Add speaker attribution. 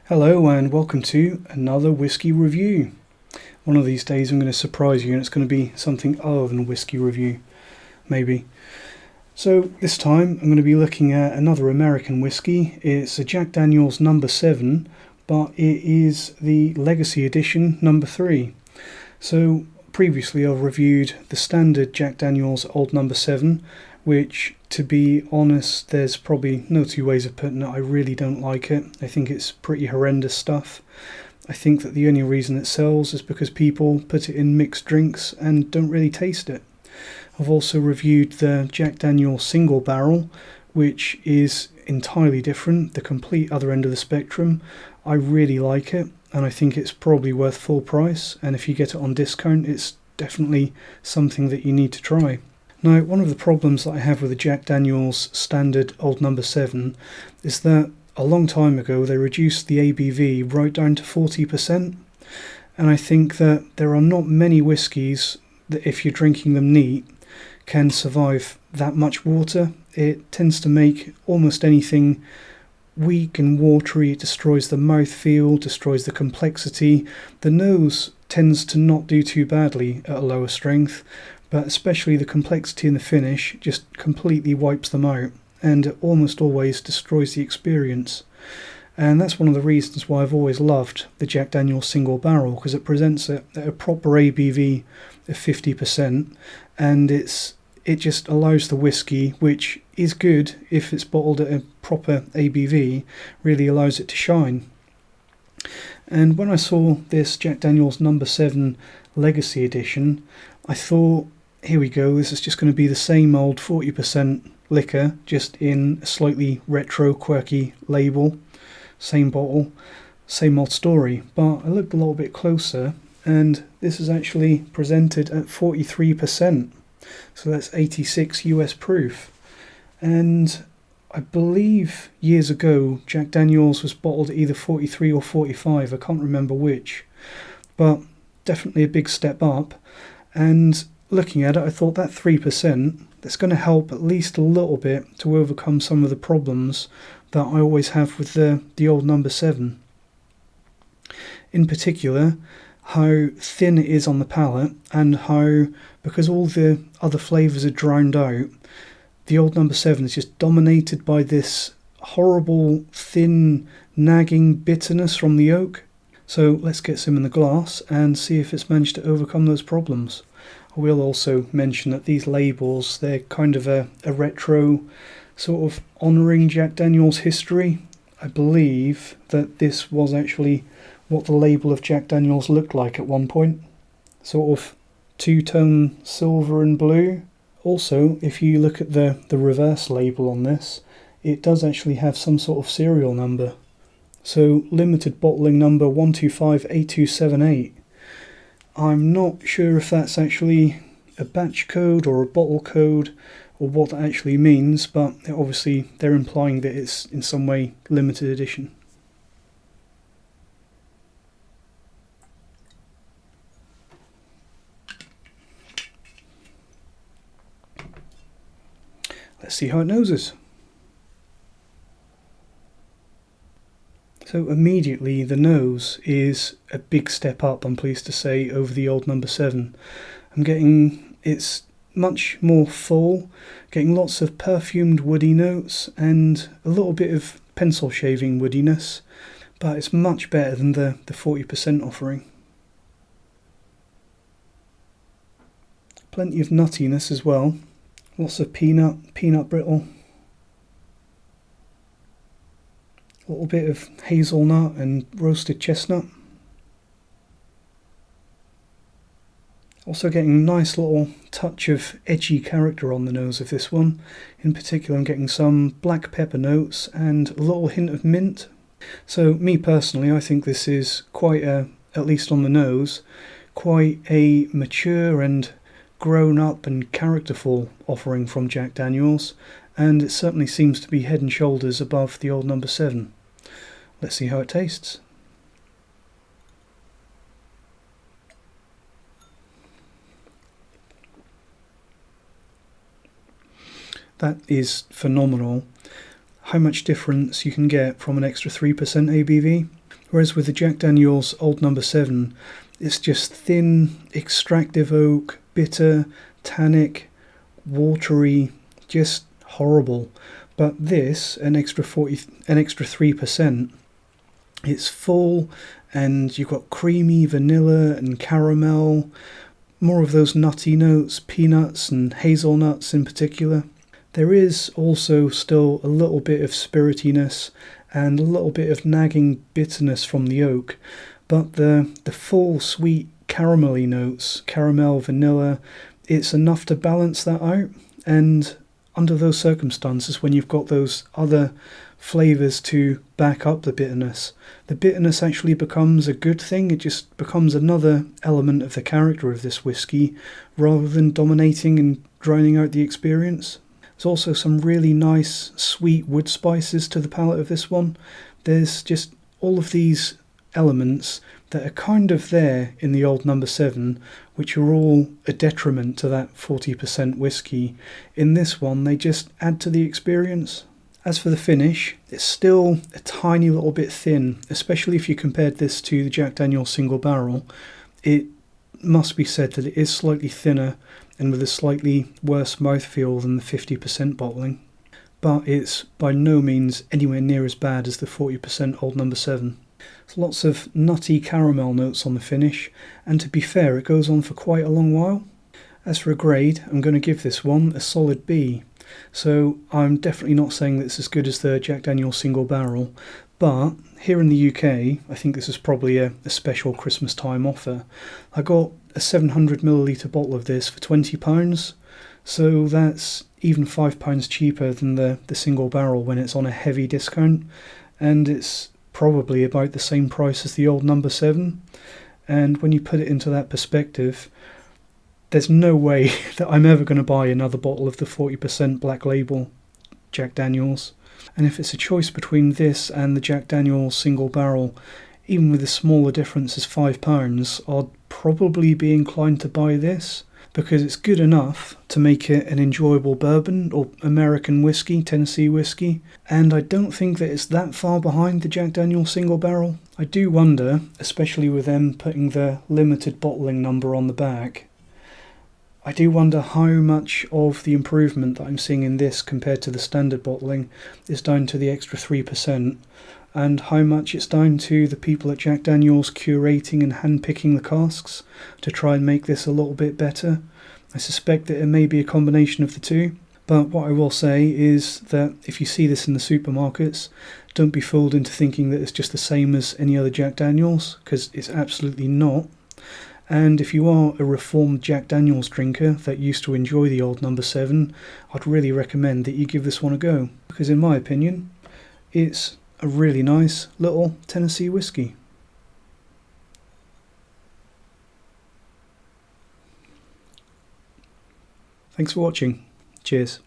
Speaker 1: Hello and welcome to another whiskey review. One of these days I'm going to surprise you and it's going to be something other than a whiskey review, maybe. So this time I'm going to be looking at another American whiskey. It's a Jack Daniel's No. 7, but it is the Legacy Edition No. 3. So previously I've reviewed the standard Jack Daniel's Old No. 7, which, to be honest, there's probably no two ways of putting it. I really don't like it. I think it's pretty horrendous stuff. I think that the only reason it sells is because people put it in mixed drinks and don't really taste it. I've also reviewed the Jack Daniel's Single Barrel, which is entirely different, the complete other end of the spectrum. I really like it, and I think it's probably worth full price, and if you get it on discount, it's definitely something that you need to try. Now, one of the problems that I have with the Jack Daniel's standard Old No. 7 is that a long time ago they reduced the ABV right down to 40%, and I think that there are not many whiskies that, if you're drinking them neat, can survive that much water. It tends to make almost anything weak and watery. It destroys the mouthfeel, destroys the complexity. The nose tends to not do too badly at a lower strength, but especially the complexity in the finish just completely wipes them out, and it almost always destroys the experience. And that's one of the reasons why I've always loved the Jack Daniel's Single Barrel, because it presents it at a proper ABV of 50%, and it just allows the whiskey, which is good if it's bottled at a proper ABV, really allows it to shine. And when I saw this Jack Daniel's No. 7 Legacy Edition, I thought, here we go, this is just going to be the same old 40% liquor, just in a slightly retro, quirky label. Same bottle, same old story. But I looked a little bit closer, and this is actually presented at 43%. So that's 86 US proof. And I believe years ago Jack Daniel's was bottled at either 43 or 45, I can't remember which. But definitely a big step up. And looking at it, I thought that 3%, that's going to help at least a little bit to overcome some of the problems that I always have with the old No. 7. In particular, how thin it is on the palate, and how, because all the other flavours are drowned out, the old No. 7 is just dominated by this horrible, thin, nagging bitterness from the oak. So let's get some in the glass and see if it's managed to overcome those problems. I will also mention that these labels, they're kind of a retro, sort of honouring Jack Daniel's history. I believe that this was actually what the label of Jack Daniel's looked like at one point. Sort of two-tone silver and blue. Also, if you look at the reverse label on this, it does actually have some sort of serial number. So, limited bottling number 1258278. I'm not sure if that's actually a batch code or a bottle code or what that actually means, but obviously they're implying that it's in some way limited edition. Let's see how it noses. So immediately the nose is a big step up, I'm pleased to say, over the old No. 7. I'm getting, it's much more full, getting lots of perfumed woody notes and a little bit of pencil shaving woodiness, but it's much better than the 40% offering. Plenty of nuttiness as well, lots of peanut brittle. A little bit of hazelnut and roasted chestnut. Also getting a nice little touch of edgy character on the nose of this one. In particular, I'm getting some black pepper notes and a little hint of mint. So me personally, I think this is quite a, at least on the nose, quite a mature and grown up and characterful offering from Jack Daniel's, and it certainly seems to be head and shoulders above the old No. 7. Let's see how it tastes. that is phenomenal. How much difference you can get from an extra 3% ABV. Whereas with the Jack Daniel's Old No. 7, it's just thin, extractive oak, bitter, tannic, watery, just horrible. But this, an extra 3%, it's full, and you've got creamy vanilla and caramel, more of those nutty notes, peanuts and hazelnuts in particular. There is also still a little bit of spiritiness and a little bit of nagging bitterness from the oak, but the full sweet caramelly notes, caramel, vanilla, it's enough to balance that out. And under those circumstances, when you've got those other flavours to back up the bitterness actually becomes a good thing. It just becomes another element of the character of this whiskey rather than dominating and drowning out the experience. There's also some really nice sweet wood spices to the palate of this one. There's just all of these elements that are kind of there in the Old No. 7, which are all a detriment to that 40% whiskey. In this one, they just add to the experience. As for the finish, it's still a tiny little bit thin, especially if you compared this to the Jack Daniel's single barrel. It must be said that it is slightly thinner and with a slightly worse mouthfeel than the 50% bottling, but it's by no means anywhere near as bad as the 40% Old No. 7. There's lots of nutty caramel notes on the finish, and to be fair, it goes on for quite a long while. As for a grade, I'm going to give this one a solid B. So I'm definitely not saying that it's as good as the Jack Daniel's single barrel, but here in the UK, I think this is probably a special Christmas time offer. I got a 700ml bottle of this for £20, so that's even £5 cheaper than the single barrel when it's on a heavy discount, and it's probably about the same price as the Old No. 7. And when you put it into that perspective, there's no way that I'm ever going to buy another bottle of the 40% Black Label Jack Daniel's. And if it's a choice between this and the Jack Daniel's single barrel, even with a smaller difference as £5, I'd probably be inclined to buy this, because it's good enough to make it an enjoyable bourbon or American whiskey, Tennessee whiskey, and I don't think that it's that far behind the Jack Daniel's single barrel. I do wonder, especially with them putting the limited bottling number on the back, I do wonder how much of the improvement that I'm seeing in this compared to the standard bottling is down to the extra 3%, and how much it's down to the people at Jack Daniel's curating and handpicking the casks to try and make this a little bit better. I suspect that it may be a combination of the two, but what I will say is that if you see this in the supermarkets, don't be fooled into thinking that it's just the same as any other Jack Daniel's, because it's absolutely not. And if you are a reformed Jack Daniel's drinker that used to enjoy the Old No. 7, I'd really recommend that you give this one a go, because in my opinion, it's a really nice little Tennessee whiskey. Thanks for watching. Cheers.